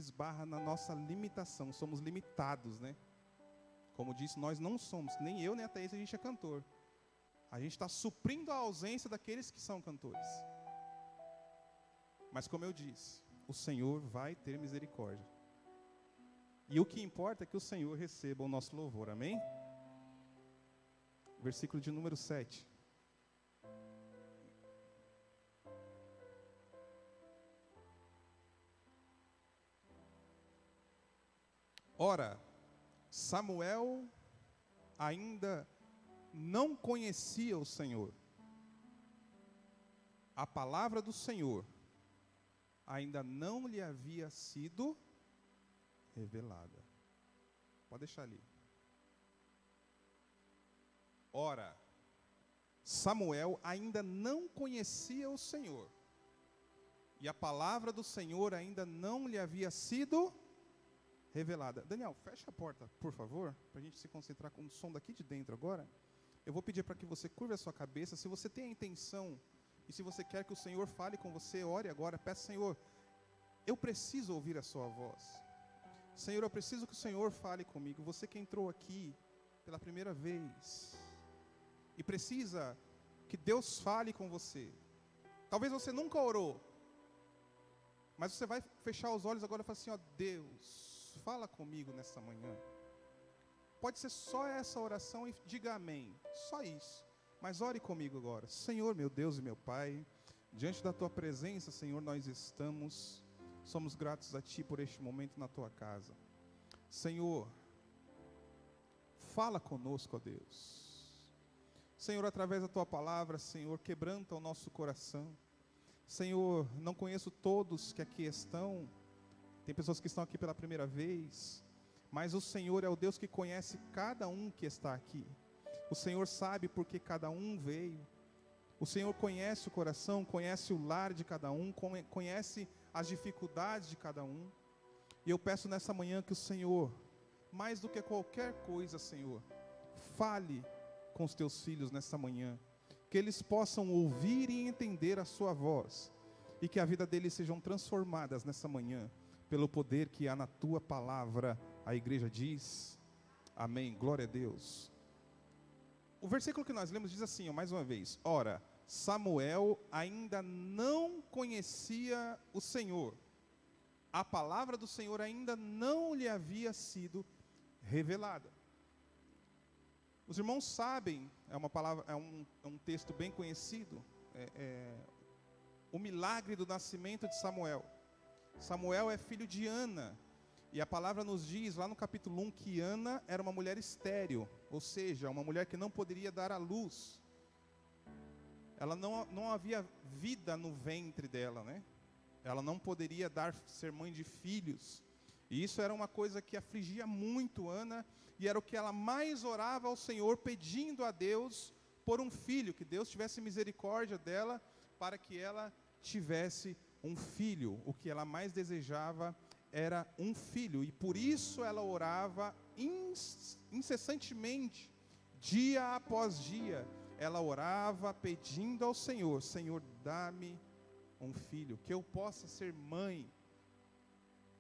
esbarra na nossa limitação, somos limitados, né? Como disse, nós não somos, nem eu nem a Thaís, a gente é cantor. A gente está suprindo a ausência daqueles que são cantores. Mas como eu disse, o Senhor vai ter misericórdia. E o que importa é que o Senhor receba o nosso louvor, amém? Versículo de número 7. Ora, Samuel ainda não conhecia o Senhor. A palavra do Senhor ainda não lhe havia sido revelada. Pode deixar ali. Ora, Samuel ainda não conhecia o Senhor. E a palavra do Senhor ainda não lhe havia sido revelada. Daniel, fecha a porta, por favor, para a gente se concentrar com o som daqui de dentro agora. Eu vou pedir para que você curve a sua cabeça. Se você tem a intenção, e se você quer que o Senhor fale com você, ore agora. Peça, Senhor, eu preciso ouvir a sua voz. Senhor, eu preciso que o Senhor fale comigo. Você que entrou aqui pela primeira vez e precisa que Deus fale com você. Talvez você nunca orou, mas você vai fechar os olhos agora e falar assim, ó, Deus, fala comigo nessa manhã. Pode ser só essa oração e diga amém, só isso. Mas ore comigo agora. Senhor, meu Deus e meu Pai, diante da Tua presença, Senhor, nós estamos, somos gratos a Ti por este momento na Tua casa. Senhor, fala conosco, ó Deus. Senhor, através da Tua palavra, Senhor, quebranta o nosso coração. Senhor, não conheço todos que aqui estão, tem pessoas que estão aqui pela primeira vez, mas o Senhor é o Deus que conhece cada um que está aqui. O Senhor sabe porque cada um veio. O Senhor conhece o coração, conhece o lar de cada um, conhece as dificuldades de cada um. E eu peço nessa manhã que o Senhor, mais do que qualquer coisa, Senhor, fale com os Teus filhos nessa manhã. Que eles possam ouvir e entender a Sua voz. E que a vida deles sejam transformadas nessa manhã, pelo poder que há na Tua palavra. A igreja diz, amém, glória a Deus. O versículo que nós lemos diz assim, ó, mais uma vez. Ora, Samuel ainda não conhecia o Senhor. A palavra do Senhor ainda não lhe havia sido revelada. Os irmãos sabem, é um texto bem conhecido, o milagre do nascimento de Samuel. Samuel é filho de Ana. E a palavra nos diz, lá no capítulo 1, que Ana era uma mulher estéril, ou seja, uma mulher que não poderia dar à luz. Ela não havia vida no ventre dela, né? Ela não poderia ser mãe de filhos. E isso era uma coisa que afligia muito Ana, e era o que ela mais orava ao Senhor, pedindo a Deus por um filho, que Deus tivesse misericórdia dela, para que ela tivesse um filho. O que ela mais desejava era um filho, e por isso ela orava incessantemente, dia após dia, ela orava pedindo ao Senhor, Senhor, dá-me um filho, que eu possa ser mãe.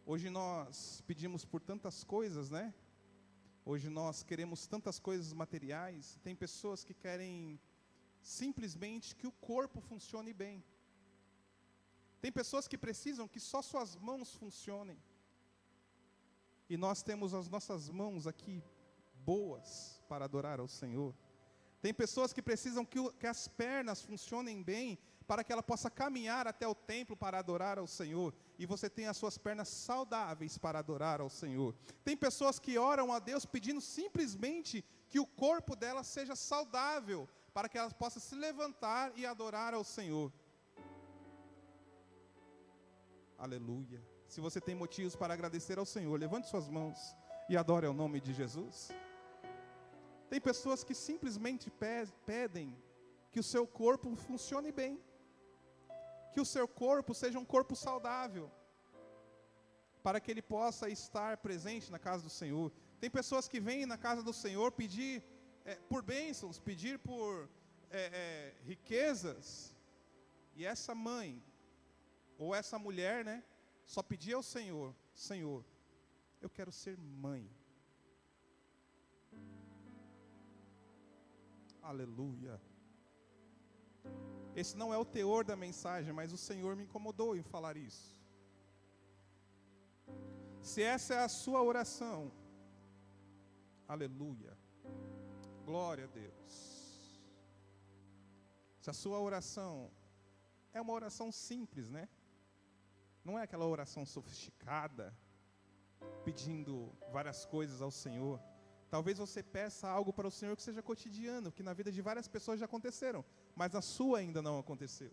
Hoje nós pedimos por tantas coisas, né? Hoje nós queremos tantas coisas materiais, tem pessoas que querem simplesmente que o corpo funcione bem. Tem pessoas que precisam que só suas mãos funcionem. E nós temos as nossas mãos aqui boas para adorar ao Senhor. Tem pessoas que precisam que as pernas funcionem bem para que ela possa caminhar até o templo para adorar ao Senhor. E você tem as suas pernas saudáveis para adorar ao Senhor. Tem pessoas que oram a Deus pedindo simplesmente que o corpo dela seja saudável para que ela possa se levantar e adorar ao Senhor. Aleluia. Se você tem motivos para agradecer ao Senhor, levante suas mãos e adore ao nome de Jesus. Tem pessoas que simplesmente pedem que o seu corpo funcione bem, que o seu corpo seja um corpo saudável, para que ele possa estar presente na casa do Senhor. Tem pessoas que vêm na casa do Senhor pedir por bênçãos, pedir por riquezas, e essa mãe ou essa mulher, né, só pedia ao Senhor Senhor, eu quero ser mãe. Aleluia. Esse não é o teor da mensagem, mas o Senhor me incomodou em falar isso. Se essa é a sua oração, aleluia, glória a Deus. Se a sua oração é uma oração simples, né? Não é aquela oração sofisticada, pedindo várias coisas ao Senhor. Talvez você peça algo para o Senhor que seja cotidiano, que na vida de várias pessoas já aconteceram, mas a sua ainda não aconteceu.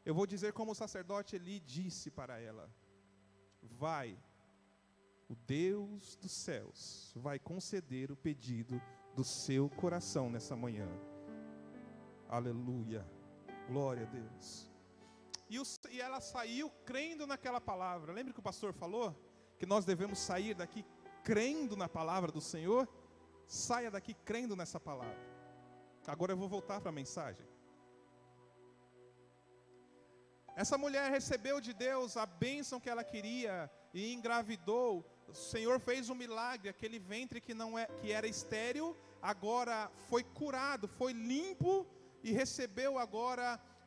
Eu vou dizer como o sacerdote Eli disse para ela: vai, o Deus dos céus vai conceder o pedido do seu coração nessa manhã. Aleluia, glória a Deus. E ela saiu crendo naquela palavra. Lembra que o pastor falou que nós devemos sair daqui crendo na palavra do Senhor? Saia daqui crendo nessa palavra. Agora eu vou voltar para a mensagem. Essa mulher recebeu de Deus a bênção que ela queria e engravidou. O Senhor fez um milagre. Aquele ventre que era estéril, agora foi curado, foi limpo e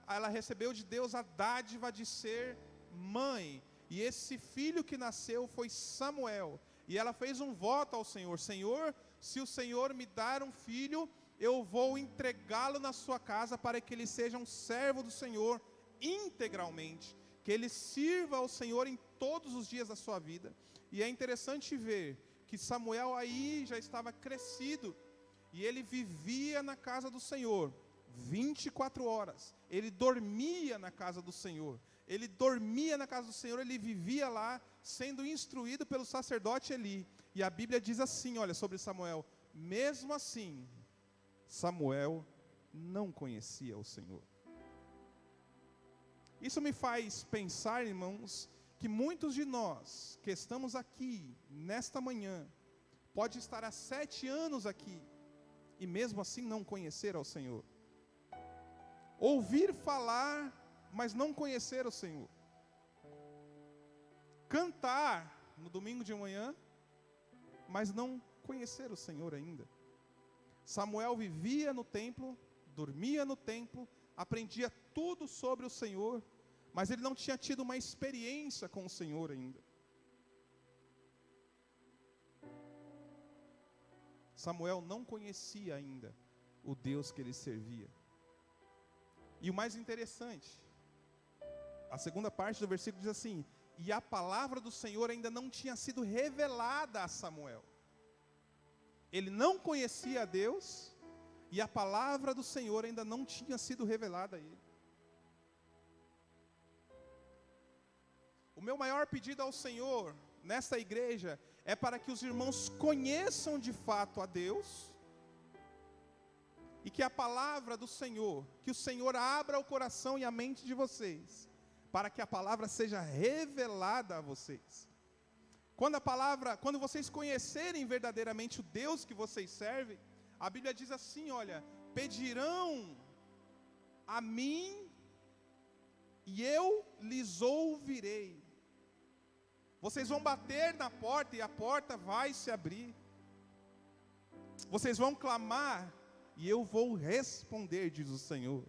ela recebeu de Deus a dádiva de ser mãe. E esse filho que nasceu foi Samuel. E ela fez um voto ao Senhor: Senhor, se o Senhor me dar um filho, eu vou entregá-lo na sua casa para que ele seja um servo do Senhor integralmente, que ele sirva ao Senhor em todos os dias da sua vida. E é interessante ver que Samuel aí já estava crescido, e ele vivia na casa do Senhor 24 horas, ele dormia na casa do Senhor, ele vivia lá, sendo instruído pelo sacerdote Eli. E a Bíblia diz assim, olha, sobre Samuel: mesmo assim, Samuel não conhecia o Senhor. Isso me faz pensar, irmãos, que muitos de nós que estamos aqui nesta manhã, pode estar há 7 anos aqui, e mesmo assim não conhecer ao Senhor. Ouvir falar, mas não conhecer o Senhor. Cantar no domingo de manhã, mas não conhecer o Senhor ainda. Samuel vivia no templo, dormia no templo, aprendia tudo sobre o Senhor, mas ele não tinha tido uma experiência com o Senhor ainda. Samuel não conhecia ainda o Deus que ele servia. E o mais interessante, a segunda parte do versículo diz assim: e a palavra do Senhor ainda não tinha sido revelada a Samuel. Ele não conhecia a Deus, e a palavra do Senhor ainda não tinha sido revelada a ele. O meu maior pedido ao Senhor, nesta igreja, é para que os irmãos conheçam de fato a Deus, e que a palavra do Senhor, que o Senhor abra o coração e a mente de vocês, para que a palavra seja revelada a vocês. Quando vocês conhecerem verdadeiramente o Deus que vocês servem, a Bíblia diz assim, olha: pedirão a mim e eu lhes ouvirei. Vocês vão bater na porta e a porta vai se abrir. Vocês vão clamar e eu vou responder, diz o Senhor.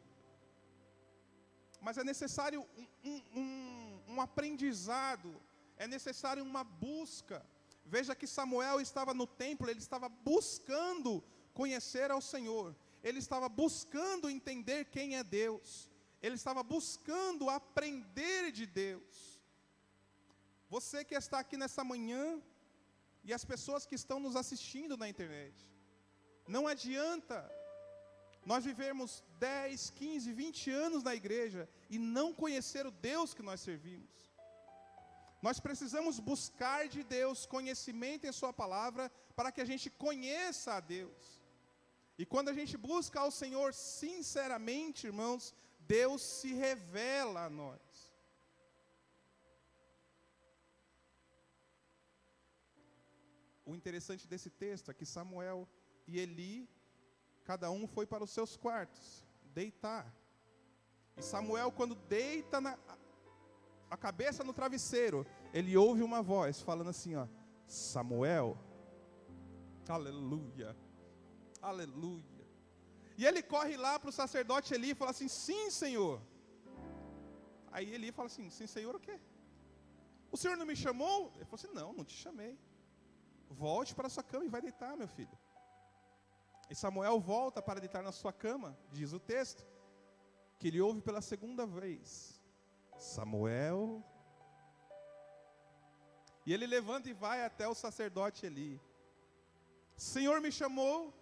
Mas é necessário um aprendizado, é necessário uma busca. Veja que Samuel estava no templo, ele estava buscando conhecer ao Senhor, ele estava buscando entender quem é Deus, ele estava buscando aprender de Deus. Você que está aqui nessa manhã, e as pessoas que estão nos assistindo na internet, não adianta nós vivermos 10, 15, 20 anos na igreja e não conhecer o Deus que nós servimos. Nós precisamos buscar de Deus conhecimento em sua palavra, para que a gente conheça a Deus. E quando a gente busca ao Senhor sinceramente, irmãos, Deus se revela a nós. O interessante desse texto é que Samuel e Eli, cada um foi para os seus quartos deitar. E Samuel, quando deita a cabeça no travesseiro, ele ouve uma voz falando assim, ó, Samuel. Aleluia, aleluia. E ele corre lá para o sacerdote Eli e fala assim, sim, Senhor. Aí Eli fala assim, sim, Senhor, o quê? O Senhor não me chamou? Ele falou assim, não te chamei. Volte para a sua cama e vai deitar, meu filho. E Samuel volta para deitar na sua cama, diz o texto, que ele ouve pela segunda vez, Samuel. E ele levanta e vai até o sacerdote Eli. Senhor me chamou?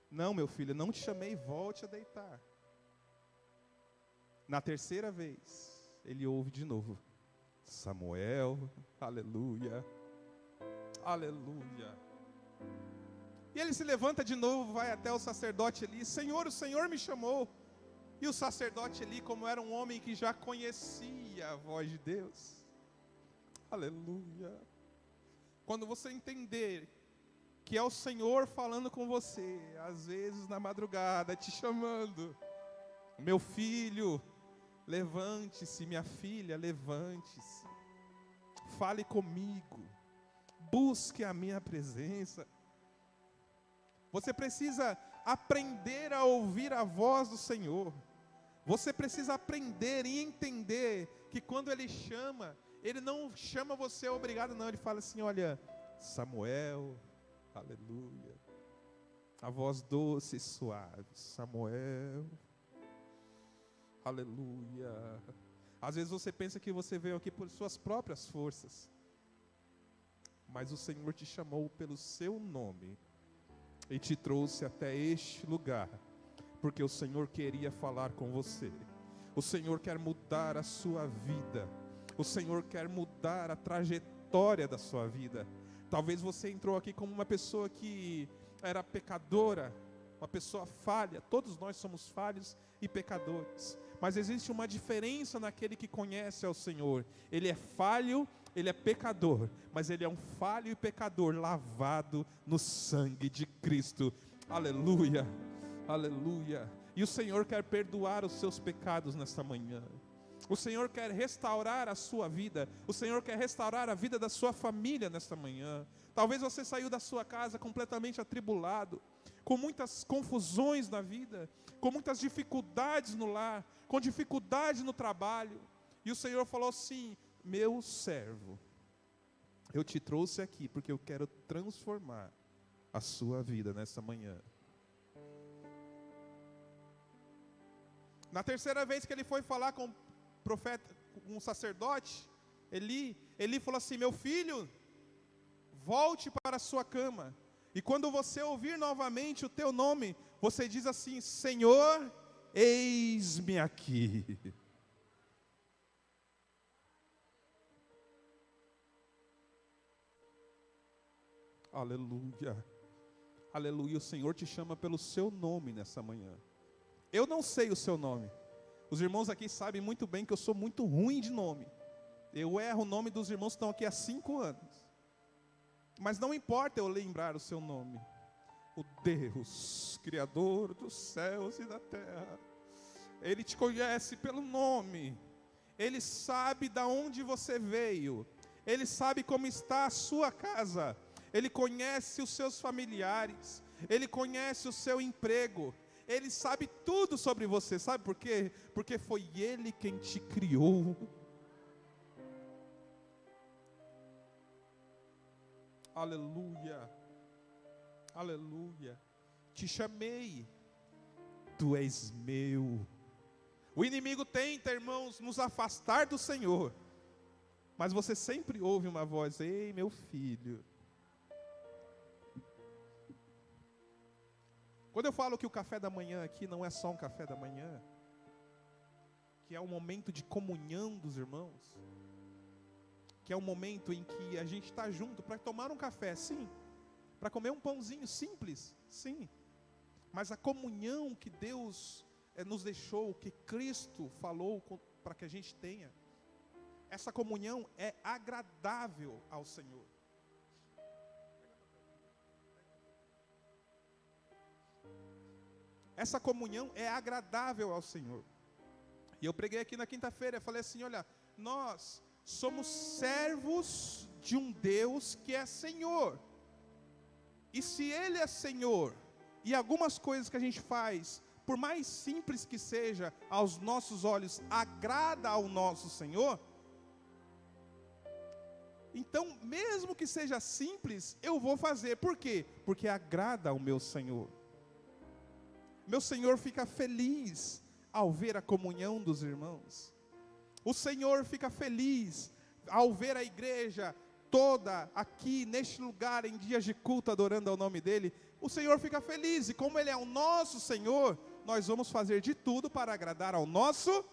Não, meu filho, não te chamei, volte a deitar. Na terceira vez, ele ouve de novo, Samuel, aleluia, aleluia. E ele se levanta de novo, vai até o sacerdote Eli, Senhor, o Senhor me chamou. E o sacerdote Eli, como era um homem que já conhecia a voz de Deus, aleluia. Quando você entender que é o Senhor falando com você, às vezes na madrugada, te chamando, meu filho, levante-se, minha filha, levante-se, fale comigo, busque a minha presença. Você precisa aprender a ouvir a voz do Senhor. Você precisa aprender e entender que quando Ele chama, Ele não chama você obrigado, não. Ele fala assim, olha, Samuel, aleluia. A voz doce e suave, Samuel, aleluia. Às vezes você pensa que você veio aqui por suas próprias forças, mas o Senhor te chamou pelo seu nome e te trouxe até este lugar, porque o Senhor queria falar com você. O Senhor quer mudar a sua vida. O Senhor quer mudar a trajetória da sua vida. Talvez você entrou aqui como uma pessoa que era pecadora, uma pessoa falha. Todos nós somos falhos e pecadores. Mas existe uma diferença naquele que conhece ao Senhor. Ele é falho, ele é pecador, mas ele é um falho e pecador lavado no sangue de Cristo. Aleluia, aleluia. E o Senhor quer perdoar os seus pecados nesta manhã. O Senhor quer restaurar a sua vida. O Senhor quer restaurar a vida da sua família nesta manhã. Talvez você saiu da sua casa completamente atribulado, com muitas confusões na vida, com muitas dificuldades no lar, com dificuldade no trabalho. E o Senhor falou assim, meu servo, eu te trouxe aqui porque eu quero transformar a sua vida nessa manhã. Na terceira vez que ele foi falar com o profeta, com o sacerdote, Eli falou assim, meu filho, volte para a sua cama. E quando você ouvir novamente o teu nome, você diz assim, Senhor, eis-me aqui. Aleluia, aleluia, o Senhor te chama pelo seu nome nessa manhã. Eu não sei o seu nome. Os irmãos aqui sabem muito bem que eu sou muito ruim de nome. Eu erro o nome dos irmãos que estão aqui há 5 anos. Mas não importa eu lembrar o seu nome. O Deus, Criador dos céus e da terra, Ele te conhece pelo nome. Ele sabe de onde você veio. Ele sabe como está a sua casa. Ele conhece os seus familiares. Ele conhece o seu emprego. Ele sabe tudo sobre você. Sabe por quê? Porque foi Ele quem te criou. Aleluia, aleluia. Te chamei, tu és meu. O inimigo tenta, irmãos, nos afastar do Senhor, mas você sempre ouve uma voz, ei meu filho. Quando eu falo que o café da manhã aqui não é só um café da manhã, que é um momento de comunhão dos irmãos, que é um momento em que a gente está junto para tomar um café, sim, para comer um pãozinho simples, sim, mas a comunhão que Deus nos deixou, que Cristo falou para que a gente tenha, essa comunhão é agradável ao Senhor. Essa comunhão é agradável ao Senhor. E eu preguei aqui na quinta-feira, eu falei assim, olha, nós somos servos de um Deus que é Senhor. E se Ele é Senhor, e algumas coisas que a gente faz, por mais simples que seja, aos nossos olhos, agrada ao nosso Senhor, então, mesmo que seja simples, eu vou fazer. Por quê? Porque agrada ao meu Senhor. Meu Senhor fica feliz ao ver a comunhão dos irmãos. O Senhor fica feliz ao ver a igreja toda aqui neste lugar em dias de culto adorando ao nome dEle. O Senhor fica feliz, e como Ele é o nosso Senhor, nós vamos fazer de tudo para agradar ao nosso.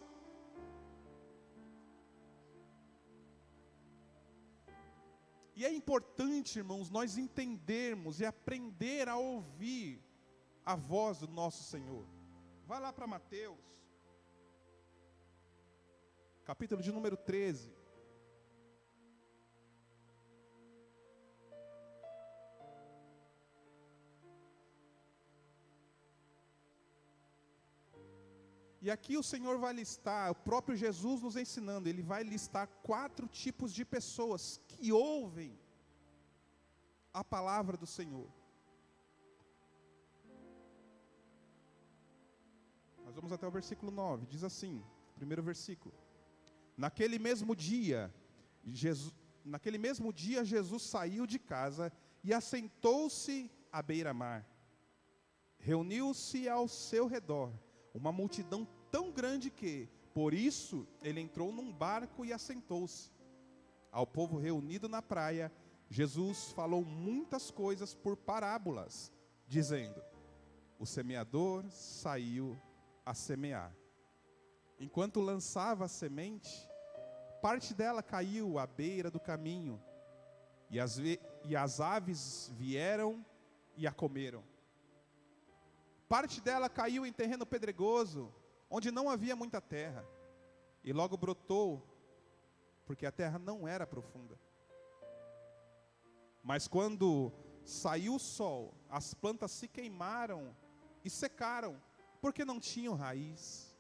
E é importante, irmãos, nós entendermos e aprender a ouvir a voz do nosso Senhor. Vai lá para Mateus, capítulo de número 13. E aqui o Senhor vai listar, o próprio Jesus nos ensinando, Ele vai listar 4 tipos de pessoas que ouvem a palavra do Senhor. Nós vamos até o versículo 9, diz assim, primeiro versículo. Naquele mesmo dia, Jesus saiu de casa e assentou-se à beira-mar. Reuniu-se ao seu redor uma multidão tão grande que, por isso, ele entrou num barco e assentou-se. Ao povo reunido na praia, Jesus falou muitas coisas por parábolas, dizendo: o semeador saiu a semear. Enquanto lançava a semente, parte dela caiu à beira do caminho, e as aves vieram e a comeram. Parte dela caiu em terreno pedregoso, onde não havia muita terra, e logo brotou, porque a terra não era profunda. Mas quando saiu o sol, as plantas se queimaram e secaram, porque não tinham raiz.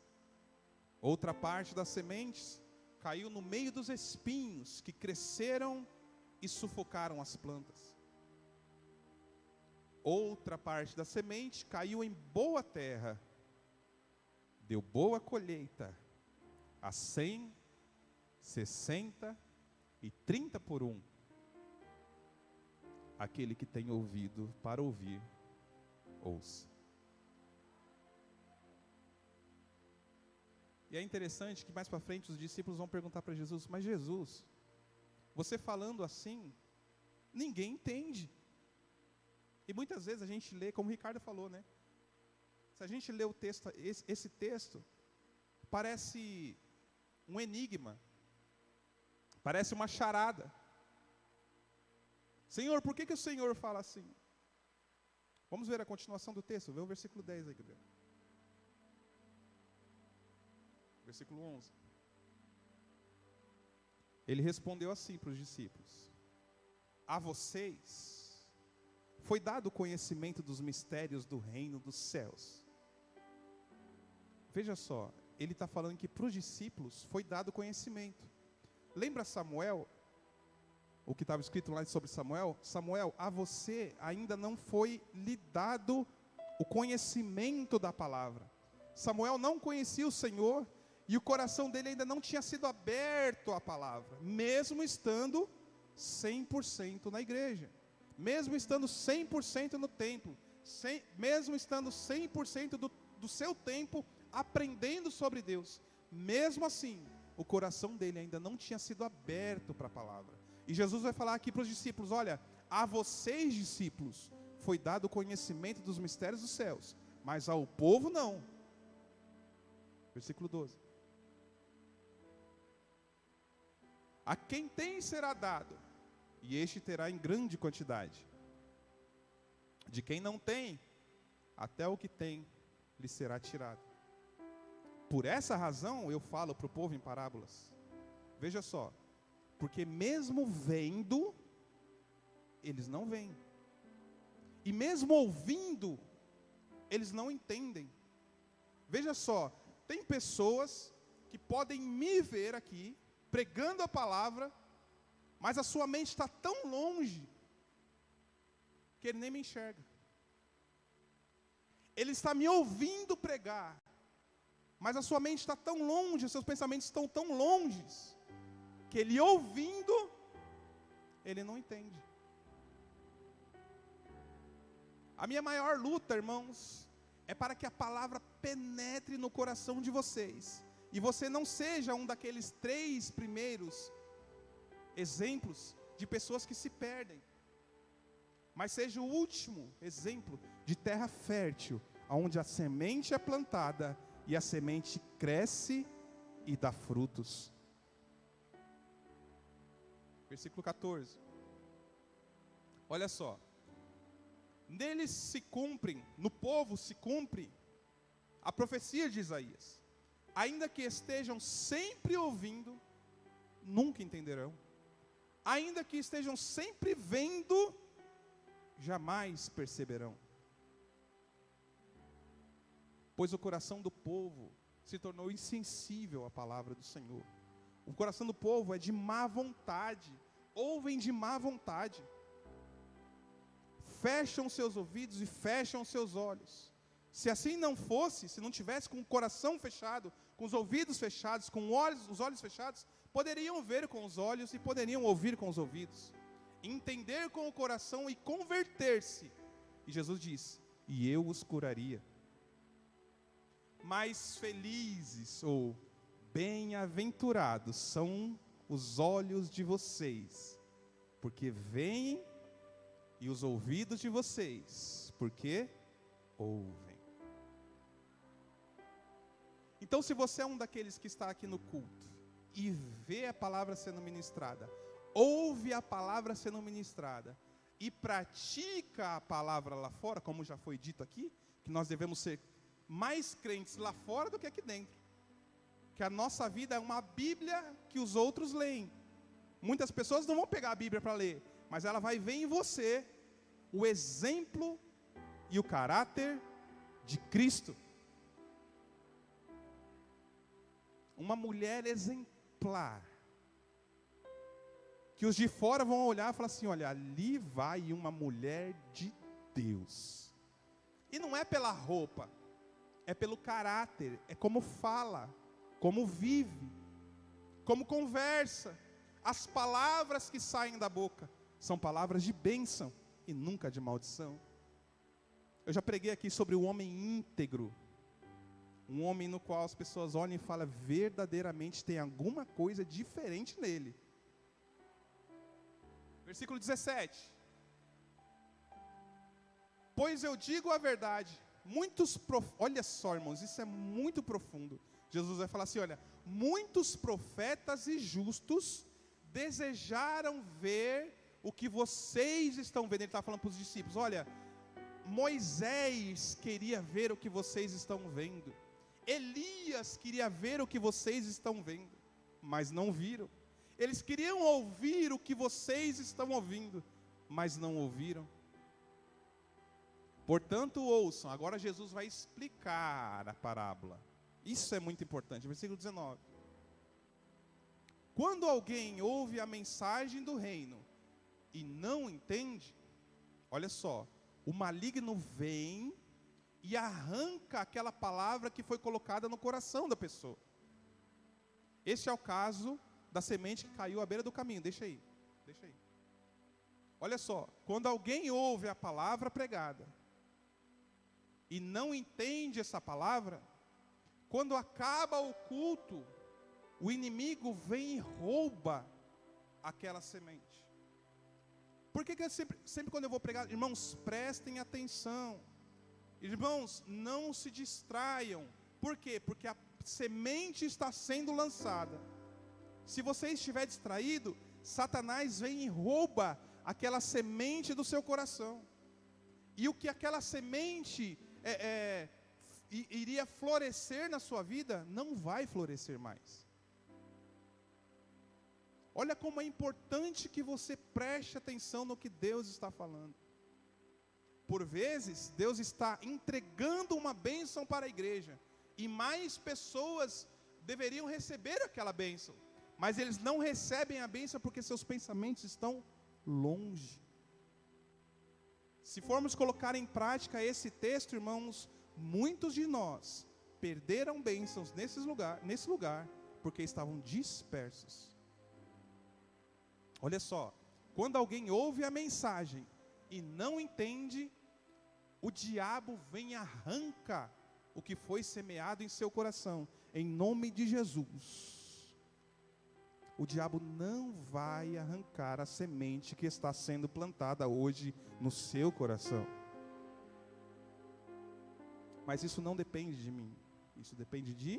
Outra parte das sementes caiu no meio dos espinhos, que cresceram e sufocaram as plantas. Outra parte da semente caiu em boa terra, deu boa colheita, a 100, 60 e 30 por 1. Aquele que tem ouvido para ouvir, ouça. E é interessante que mais para frente os discípulos vão perguntar para Jesus: mas Jesus, você falando assim, ninguém entende. E muitas vezes a gente lê, como o Ricardo falou, né? Se a gente lê o texto, esse texto, parece um enigma, parece uma charada. Senhor, por que o Senhor fala assim? Vamos ver a continuação do texto, vê o versículo 10 aí, Gabriel. Versículo 11. Ele respondeu assim para os discípulos: a vocês foi dado o conhecimento dos mistérios do reino dos céus. Veja só, ele está falando que para os discípulos foi dado conhecimento. Lembra Samuel? O que estava escrito lá sobre Samuel? Samuel, a você ainda não foi lhe dado o conhecimento da palavra. Samuel não conhecia o Senhor e o coração dele ainda não tinha sido aberto à palavra, mesmo estando 100% na igreja. Mesmo estando 100% no templo, mesmo estando 100% do seu tempo aprendendo sobre Deus, mesmo assim, o coração dele ainda não tinha sido aberto para a palavra. E Jesus vai falar aqui para os discípulos: olha, a vocês discípulos foi dado o conhecimento dos mistérios dos céus, mas ao povo não. Versículo 12. A quem tem será dado, e este terá em grande quantidade. De quem não tem, até o que tem lhe será tirado. Por essa razão eu falo para o povo em parábolas. Veja só, porque mesmo vendo, eles não veem. E mesmo ouvindo, eles não entendem. Veja só, tem pessoas que podem me ver aqui, pregando a palavra, mas a sua mente está tão longe, que ele nem me enxerga. Ele está me ouvindo pregar, mas a sua mente está tão longe, os seus pensamentos estão tão longe, que ele ouvindo, ele não entende. A minha maior luta, irmãos, é para que a palavra penetre no coração de vocês, e você não seja um daqueles 3 primeiros exemplos de pessoas que se perdem, mas seja o último exemplo de terra fértil, onde a semente é plantada e a semente cresce e dá frutos. Versículo 14. Olha só. Neles se cumprem, no povo se cumpre a profecia de Isaías. Ainda que estejam sempre ouvindo, nunca entenderão. Ainda que estejam sempre vendo, jamais perceberão. Pois o coração do povo se tornou insensível à palavra do Senhor. O coração do povo é de má vontade, ouvem de má vontade. Fecham seus ouvidos e fecham seus olhos. Se assim não fosse, se não tivesse com o coração fechado, com os ouvidos fechados, com os olhos fechados, poderiam ver com os olhos e poderiam ouvir com os ouvidos, entender com o coração e converter-se. E Jesus diz: e eu os curaria. Mais felizes ou bem-aventurados são os olhos de vocês, porque veem, e os ouvidos de vocês, porque ouvem. Então, se você é um daqueles que está aqui no culto e vê a palavra sendo ministrada, ouve a palavra sendo ministrada e pratica a palavra lá fora, como já foi dito aqui, que nós devemos ser mais crentes lá fora do que aqui dentro, que a nossa vida é uma Bíblia que os outros leem. Muitas pessoas não vão pegar a Bíblia para ler, mas ela vai ver em você o exemplo e o caráter de Cristo. Uma mulher exemplar, que os de fora vão olhar e falar assim: olha, ali vai uma mulher de Deus. E não é pela roupa, é pelo caráter, é como fala, como vive, como conversa. As palavras que saem da boca são palavras de bênção e nunca de maldição. Eu já preguei aqui sobre o homem íntegro, um homem no qual as pessoas olham e falam: verdadeiramente tem alguma coisa diferente nele. Versículo 17. Pois eu digo a verdade, olha só, irmãos, isso é muito profundo. Jesus vai falar assim: olha, muitos profetas e justos desejaram ver o que vocês estão vendo. Ele está falando para os discípulos: olha, Moisés queria ver o que vocês estão vendo, Elias queria ver o que vocês estão vendo, mas não viram. Eles queriam ouvir o que vocês estão ouvindo, mas não ouviram. Portanto, ouçam. Agora Jesus vai explicar a parábola. Isso é muito importante. Versículo 19. Quando alguém ouve a mensagem do reino e não entende, olha só, o maligno vem e arranca aquela palavra que foi colocada no coração da pessoa. Este é o caso da semente que caiu à beira do caminho. Deixa aí. Olha só, quando alguém ouve a palavra pregada e não entende essa palavra, quando acaba o culto, o inimigo vem e rouba aquela semente. Por que eu sempre quando eu vou pregar, irmãos, prestem atenção. Irmãos, não se distraiam. Por quê? Porque a semente está sendo lançada. Se você estiver distraído, Satanás vem e rouba aquela semente do seu coração. E o que aquela semente iria florescer na sua vida, não vai florescer mais. Olha como é importante que você preste atenção no que Deus está falando. Por vezes, Deus está entregando uma bênção para a igreja, e mais pessoas deveriam receber aquela bênção, mas eles não recebem a bênção porque seus pensamentos estão longe. Se formos colocar em prática esse texto, irmãos, muitos de nós perderam bênçãos nesse lugar, porque estavam dispersos. Olha só, quando alguém ouve a mensagem e não entende, o diabo vem e arranca o que foi semeado em seu coração, em nome de Jesus. O diabo não vai arrancar a semente que está sendo plantada hoje no seu coração. Mas isso não depende de mim. Isso depende de...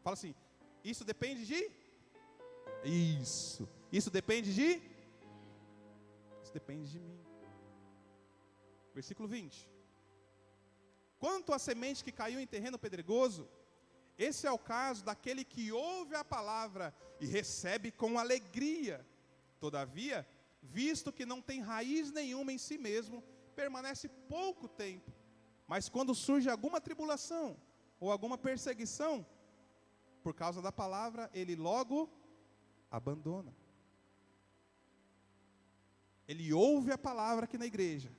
Fala assim, isso depende de... Isso depende de... Isso depende de mim. Versículo 20. Quanto à semente que caiu em terreno pedregoso, esse é o caso daquele que ouve a palavra e recebe com alegria. Todavia, visto que não tem raiz nenhuma em si mesmo, permanece pouco tempo. Mas quando surge alguma tribulação ou alguma perseguição, por causa da palavra, ele logo abandona. Ele ouve a palavra aqui na igreja.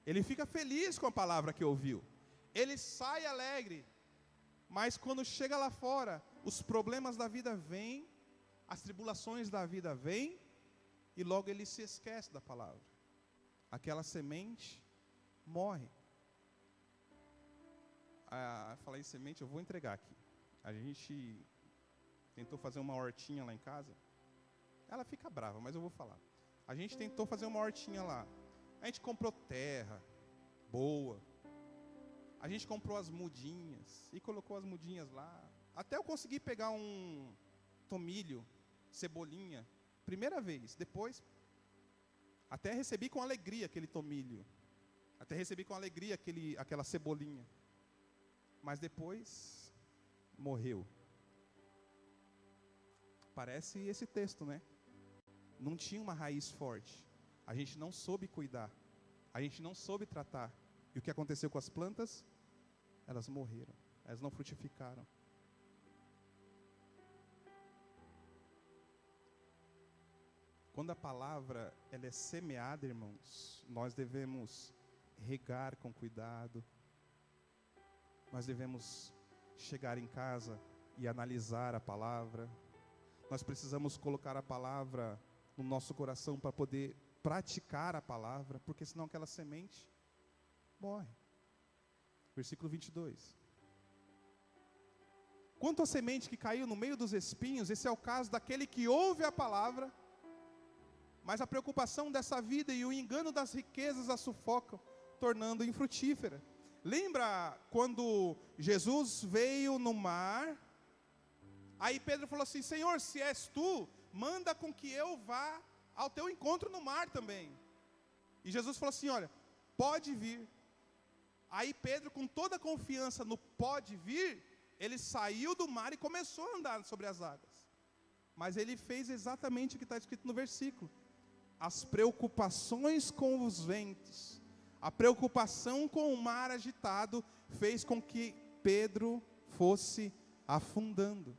Ele fica feliz com a palavra que ouviu. Ele sai alegre. Mas quando chega lá fora, os problemas da vida vêm, as tribulações da vida vêm, e logo ele se esquece da palavra. Aquela semente morre. Falar em semente, eu vou entregar aqui. A gente tentou fazer uma hortinha lá em casa. Ela fica brava, mas eu vou falar. A gente tentou fazer uma hortinha lá. A gente comprou terra boa. A gente comprou as mudinhas e colocou as mudinhas lá. Até eu consegui pegar um tomilho, cebolinha, primeira vez. Depois, até recebi com alegria aquele tomilho. Até recebi com alegria aquela cebolinha. Mas depois, morreu. Parece esse texto, né? Não tinha uma raiz forte. A gente não soube cuidar. A gente não soube tratar. E o que aconteceu com as plantas? Elas morreram. Elas não frutificaram. Quando a palavra ela é semeada, irmãos, nós devemos regar com cuidado. Nós devemos chegar em casa e analisar a palavra. Nós precisamos colocar a palavra no nosso coração para poder praticar a palavra, porque senão aquela semente morre. Versículo 22. Quanto à semente que caiu no meio dos espinhos, esse é o caso daquele que ouve a palavra, mas a preocupação dessa vida e o engano das riquezas a sufocam, tornando infrutífera. Lembra quando Jesus veio no mar? Aí Pedro falou assim: Senhor, se és tu, manda com que eu vá ao teu encontro no mar também. E Jesus falou assim: olha, pode vir. Aí Pedro, com toda a confiança no pode vir, ele saiu do mar e começou a andar sobre as águas. Mas ele fez exatamente o que está escrito no versículo. As preocupações com os ventos, a preocupação com o mar agitado, fez com que Pedro fosse afundando.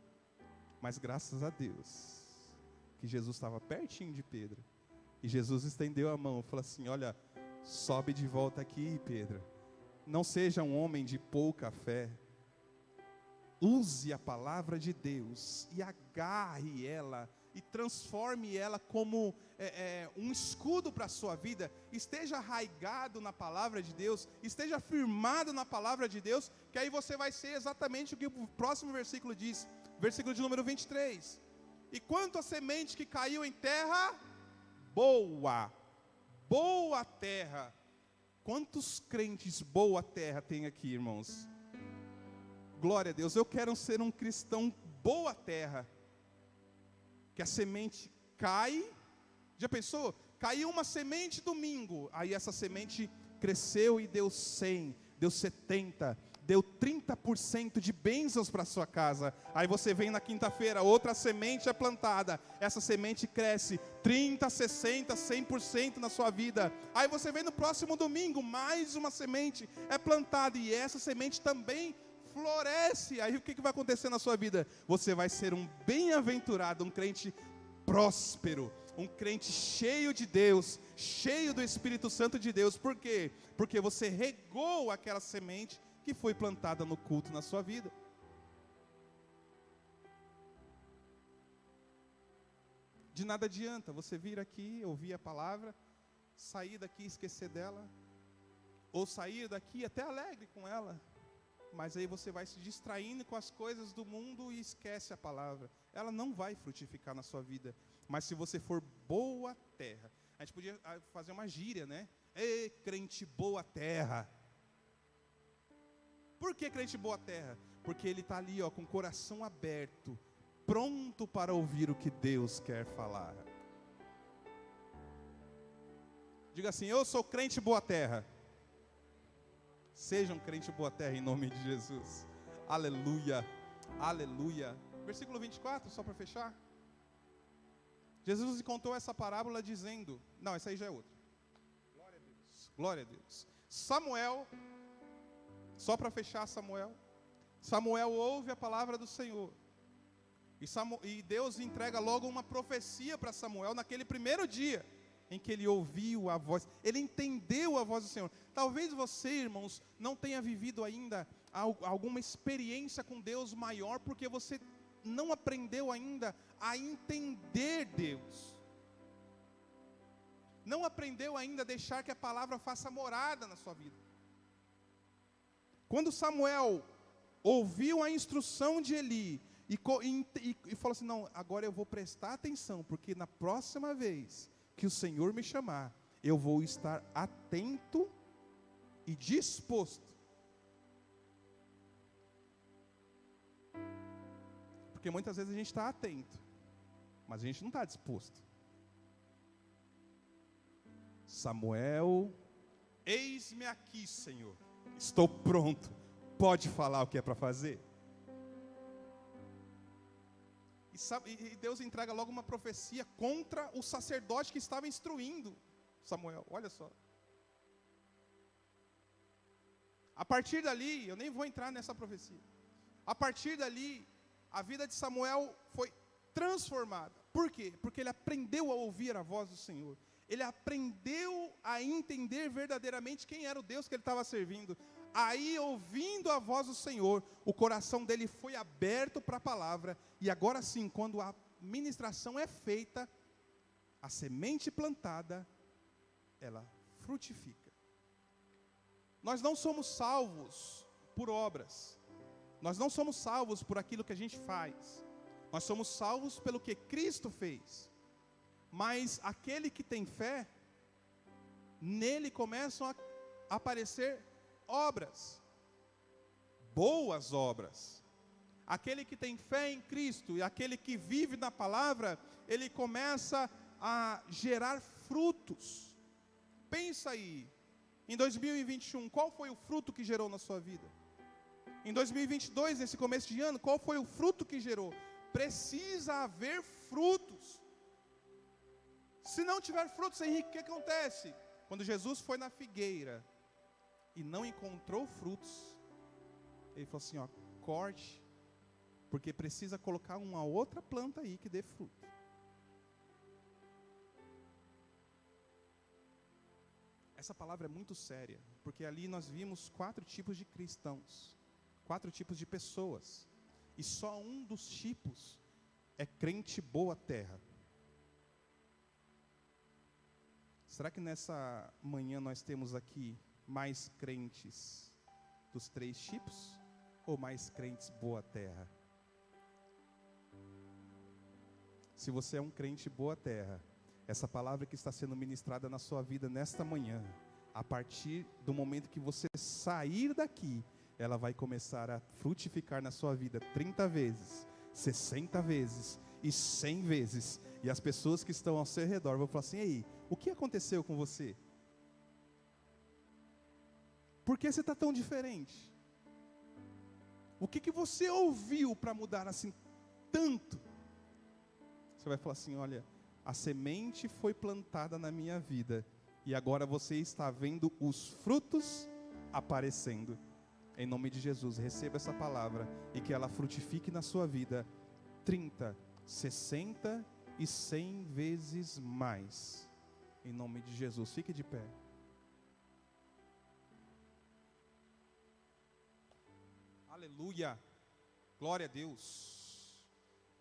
Mas graças a Deus, que Jesus estava pertinho de Pedro. E Jesus estendeu a mão e falou assim: olha, sobe de volta aqui, Pedro. Não seja um homem de pouca fé. Use a palavra de Deus e agarre ela e transforme ela como um escudo para a sua vida. Esteja arraigado na palavra de Deus, esteja firmado na palavra de Deus, que aí você vai ser exatamente o que o próximo versículo diz, versículo de número 23. E quanto à semente que caiu em terra boa terra. Quantos crentes boa terra tem aqui, irmãos? Glória a Deus. Eu quero ser um cristão boa terra, que a semente cai. Já pensou? Caiu uma semente domingo, aí essa semente cresceu e deu 100, deu 70, deu 30% de bênçãos para a sua casa. Aí você vem na quinta-feira, outra semente é plantada, essa semente cresce 30, 60, 100% na sua vida. Aí você vem no próximo domingo, mais uma semente é plantada, e essa semente também floresce. Aí o que vai acontecer na sua vida? Você vai ser um bem-aventurado, um crente próspero, um crente cheio de Deus, cheio do Espírito Santo de Deus. Por quê? Porque você regou aquela semente que foi plantada no culto na sua vida. De nada adianta você vir aqui, ouvir a palavra, sair daqui e esquecer dela, ou sair daqui até alegre com ela, mas aí você vai se distraindo com as coisas do mundo e esquece a palavra. Ela não vai frutificar na sua vida. Mas se você for boa terra, a gente podia fazer uma gíria, né? Ei, crente boa terra. Por que crente boa terra? Porque ele está ali, ó, com o coração aberto, pronto para ouvir o que Deus quer falar. Diga assim: eu sou crente boa terra. Seja um crente boa terra em nome de Jesus. Aleluia, aleluia. Versículo 24, só para fechar. Jesus nos contou essa parábola dizendo... Não, essa aí já é outra. Glória a Deus, glória a Deus. Samuel, só para fechar Samuel ouve a palavra do Senhor. E Deus entrega logo uma profecia para Samuel naquele primeiro dia em que ele ouviu a voz, ele entendeu a voz do Senhor. Talvez você, irmãos, não tenha vivido ainda alguma experiência com Deus maior, porque você não aprendeu ainda a entender Deus. Não aprendeu ainda a deixar que a palavra faça morada na sua vida. Quando Samuel ouviu a instrução de Eli, e falou assim: não, agora eu vou prestar atenção, porque na próxima vez que o Senhor me chamar, eu vou estar atento e disposto. Porque muitas vezes a gente está atento, mas a gente não está disposto. Samuel, eis-me aqui, Senhor, estou pronto, pode falar o que é para fazer. E Deus entrega logo uma profecia contra o sacerdote que estava instruindo Samuel. Olha só. A partir dali, eu nem vou entrar nessa profecia. A partir dali, a vida de Samuel foi transformada. Por quê? Porque ele aprendeu a ouvir a voz do Senhor. Ele aprendeu a entender verdadeiramente quem era o Deus que ele estava servindo. Aí, ouvindo a voz do Senhor, o coração dele foi aberto para a palavra. E agora sim, quando a ministração é feita, a semente plantada, ela frutifica. Nós não somos salvos por obras. Nós não somos salvos por aquilo que a gente faz. Nós somos salvos pelo que Cristo fez. Mas aquele que tem fé, nele começam a aparecer obras, boas obras. Aquele que tem fé em Cristo e aquele que vive na palavra, ele começa a gerar frutos. Pensa aí, em 2021, qual foi o fruto que gerou na sua vida? Em 2022, nesse começo de ano, qual foi o fruto que gerou? Precisa haver frutos. Se não tiver frutos, Henrique, o que acontece? Quando Jesus foi na figueira e não encontrou frutos, ele falou assim, ó, corte, porque precisa colocar uma outra planta aí que dê fruto. Essa palavra é muito séria, porque ali nós vimos 4 tipos de cristãos, 4 tipos de pessoas, e só um dos tipos é crente boa terra. Será que nessa manhã nós temos aqui mais crentes dos 3 tipos, ou mais crentes boa terra? Se você é um crente boa terra, essa palavra que está sendo ministrada na sua vida nesta manhã, a partir do momento que você sair daqui, ela vai começar a frutificar na sua vida 30 vezes, 60 vezes e 100 vezes. E as pessoas que estão ao seu redor vão falar assim, ei, o que aconteceu com você? Por que você está tão diferente? O que você ouviu para mudar assim tanto? Você vai falar assim, olha, a semente foi plantada na minha vida, e agora você está vendo os frutos aparecendo. Em nome de Jesus, receba essa palavra e que ela frutifique na sua vida 30, 60 e 100 vezes mais. Em nome de Jesus, fique de pé. Aleluia. Glória a Deus.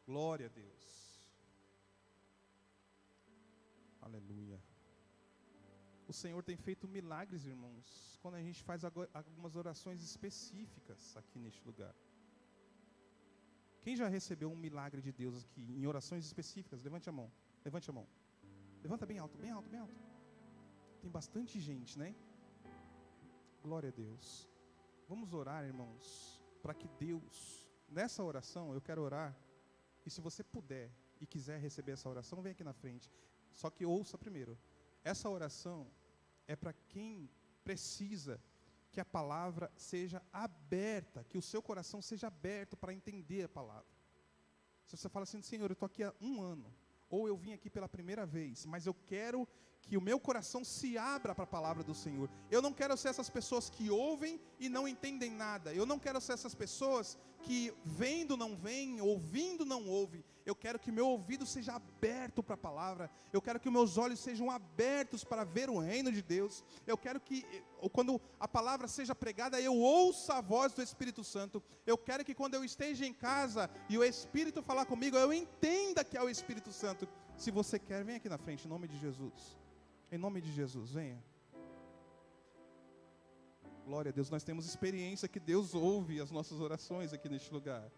Glória a Deus. Aleluia. O Senhor tem feito milagres, irmãos, quando a gente faz algumas orações específicas aqui neste lugar. Quem já recebeu um milagre de Deus aqui em orações específicas? Levante a mão. Levante a mão. Levanta bem alto, bem alto, bem alto. Tem bastante gente, né? Glória a Deus. Vamos orar, irmãos, para que Deus, nessa oração, eu quero orar, e se você puder e quiser receber essa oração, vem aqui na frente. Só que ouça primeiro. Essa oração é para quem precisa que a palavra seja aberta, que o seu coração seja aberto para entender a palavra. Se você fala assim, Senhor, eu estou aqui há 1 ano, ou eu vim aqui pela primeira vez, mas eu quero que o meu coração se abra para a palavra do Senhor. Eu não quero ser essas pessoas que ouvem e não entendem nada. Eu não quero ser essas pessoas que vendo não veem, ouvindo não ouvem. Eu quero que meu ouvido seja aberto para a palavra. Eu quero que meus olhos sejam abertos para ver o reino de Deus. Eu quero que, quando a palavra seja pregada, eu ouça a voz do Espírito Santo. Eu quero que quando eu esteja em casa e o Espírito falar comigo, eu entenda que é o Espírito Santo. Se você quer, vem aqui na frente, em nome de Jesus. Em nome de Jesus, venha. Glória a Deus, nós temos experiência que Deus ouve as nossas orações aqui neste lugar.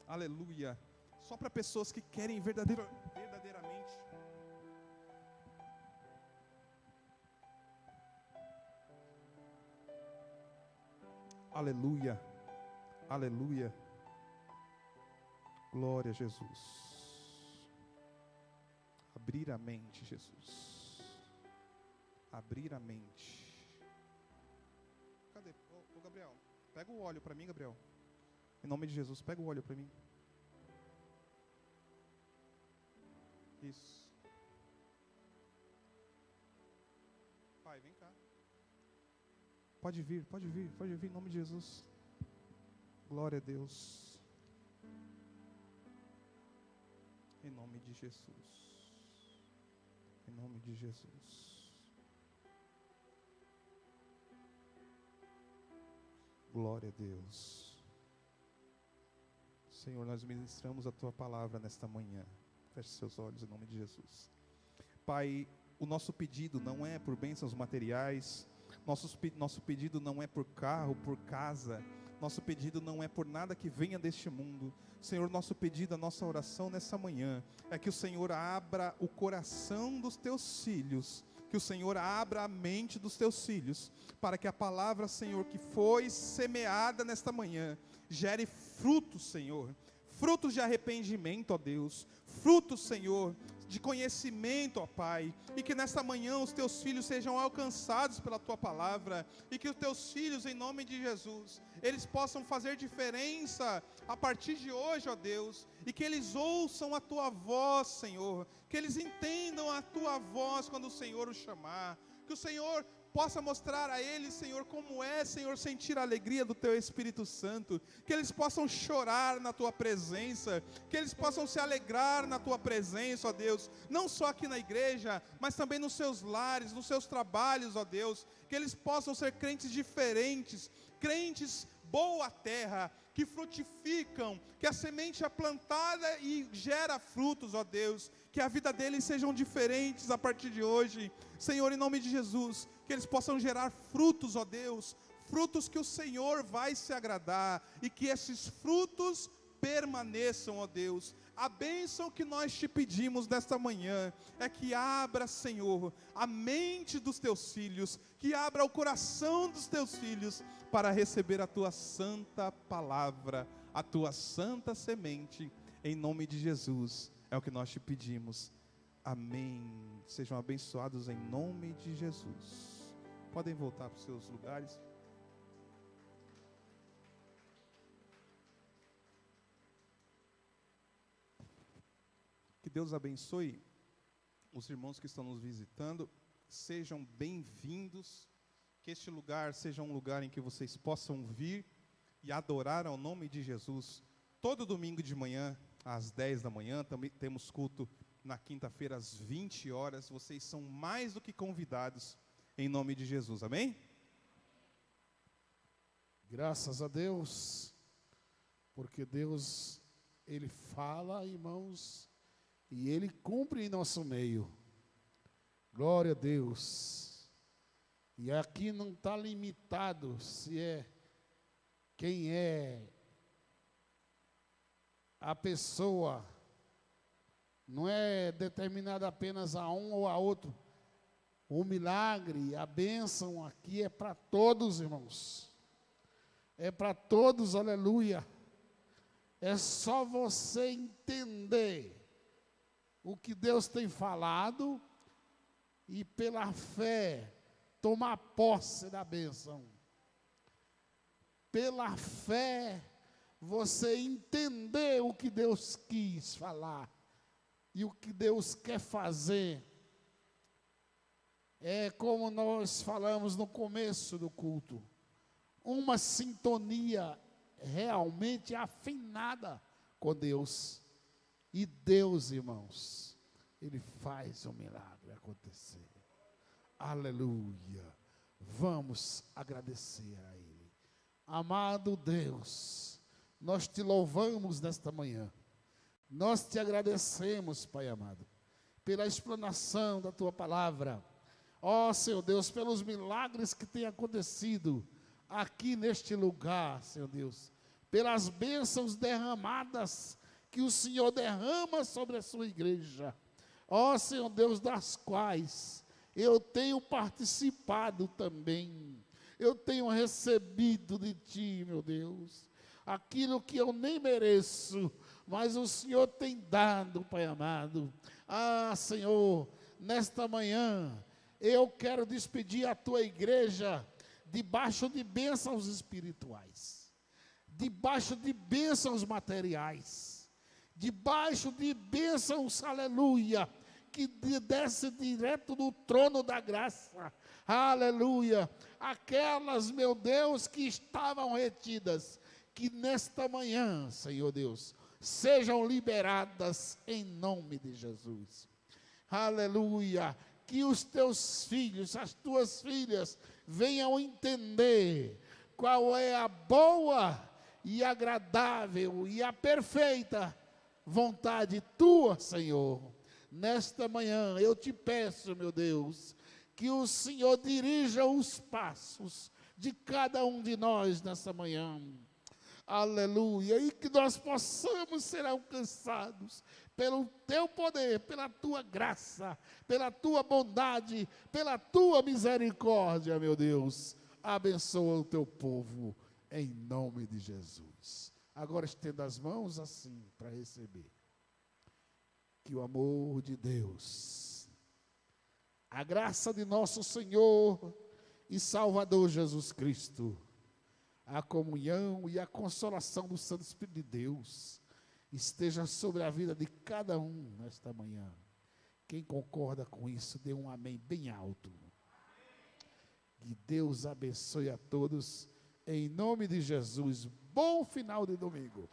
Aleluia. Só para pessoas que querem verdadeiramente. Aleluia. Aleluia. Glória a Jesus. Abrir a mente, Jesus. Abrir a mente. Cadê? Ô Gabriel, pega o óleo para mim, Gabriel. Em nome de Jesus, pega o óleo para mim. Isso. Pai, vem cá. Pode vir, em nome de Jesus. Glória a Deus. Em nome de Jesus. Em nome de Jesus. Glória a Deus. Senhor, nós ministramos a Tua palavra nesta manhã. Feche seus olhos em nome de Jesus. Pai, o nosso pedido não é por bênçãos materiais. Nosso pedido não é por carro, por casa. Nosso pedido não é por nada que venha deste mundo. Senhor, nosso pedido, a nossa oração nessa manhã é que o Senhor abra o coração dos Teus filhos, que o Senhor abra a mente dos Teus filhos, para que a palavra, Senhor, que foi semeada nesta manhã, gere frutos, Senhor, frutos de arrependimento, ó Deus, frutos, Senhor, de conhecimento, ó Pai, e que nesta manhã os Teus filhos sejam alcançados pela Tua palavra, e que os Teus filhos, em nome de Jesus, eles possam fazer diferença a partir de hoje, ó Deus, e que eles ouçam a Tua voz, Senhor, que eles entendam a Tua voz quando o Senhor os chamar, que o Senhor possa mostrar a eles, Senhor, como é, Senhor, sentir a alegria do Teu Espírito Santo, que eles possam chorar na Tua presença, que eles possam se alegrar na Tua presença, ó Deus, não só aqui na igreja, mas também nos seus lares, nos seus trabalhos, ó Deus, que eles possam ser crentes diferentes, crentes boa terra, que frutificam, que a semente é plantada e gera frutos, ó Deus, que a vida deles sejam diferentes a partir de hoje, Senhor, em nome de Jesus, que eles possam gerar frutos, ó Deus, frutos que o Senhor vai se agradar, e que esses frutos permaneçam, ó Deus. A bênção que nós te pedimos nesta manhã é que abra, Senhor, a mente dos teus filhos, que abra o coração dos teus filhos para receber a tua santa palavra, a tua santa semente, em nome de Jesus, é o que nós te pedimos. Amém. Sejam abençoados em nome de Jesus. Podem voltar para os seus lugares. Que Deus abençoe os irmãos que estão nos visitando. Sejam bem-vindos. Que este lugar seja um lugar em que vocês possam vir e adorar ao nome de Jesus. Todo domingo de manhã, às 10 da manhã, também temos culto na quinta-feira, às 20 horas. Vocês são mais do que convidados, em nome de Jesus, amém? Graças a Deus, porque Deus, Ele fala, irmãos, e Ele cumpre em nosso meio. Glória a Deus. E aqui não está limitado se é quem é a pessoa, não é determinado apenas a um ou a outro. O milagre, a bênção aqui é para todos, irmãos. É para todos, aleluia. É só você entender o que Deus tem falado e pela fé tomar posse da bênção. Pela fé você entender o que Deus quis falar e o que Deus quer fazer. É como nós falamos no começo do culto, uma sintonia realmente afinada com Deus. E Deus, irmãos, Ele faz o milagre acontecer. Aleluia. Vamos agradecer a Ele. Amado Deus, nós te louvamos nesta manhã. Nós te agradecemos, Pai amado, pela explanação da Tua palavra. Ó, Senhor Deus, pelos milagres que têm acontecido aqui neste lugar, Senhor Deus, pelas bênçãos derramadas que o Senhor derrama sobre a sua igreja, ó Senhor Deus, das quais eu tenho participado também, eu tenho recebido de Ti, meu Deus, aquilo que eu nem mereço, mas o Senhor tem dado, Pai amado. Ah, Senhor, nesta manhã, eu quero despedir a Tua igreja debaixo de bênçãos espirituais, debaixo de bênçãos materiais, debaixo de bênçãos, aleluia, que desce direto do trono da graça, aleluia, aquelas, meu Deus, que estavam retidas, que nesta manhã, Senhor Deus, sejam liberadas em nome de Jesus, aleluia, que os teus filhos, as tuas filhas, venham entender qual é a boa e agradável e a perfeita vontade tua, Senhor. Nesta manhã eu te peço, meu Deus, que o Senhor dirija os passos de cada um de nós nessa manhã. Aleluia, e que nós possamos ser alcançados pelo Teu poder, pela Tua graça, pela Tua bondade, pela Tua misericórdia, meu Deus. Abençoa o Teu povo, em nome de Jesus. Agora estenda as mãos assim, para receber. Que o amor de Deus, a graça de nosso Senhor e Salvador Jesus Cristo, a comunhão e a consolação do Santo Espírito de Deus esteja sobre a vida de cada um nesta manhã. Quem concorda com isso, dê um amém bem alto. Que Deus abençoe a todos, em nome de Jesus. Bom final de domingo.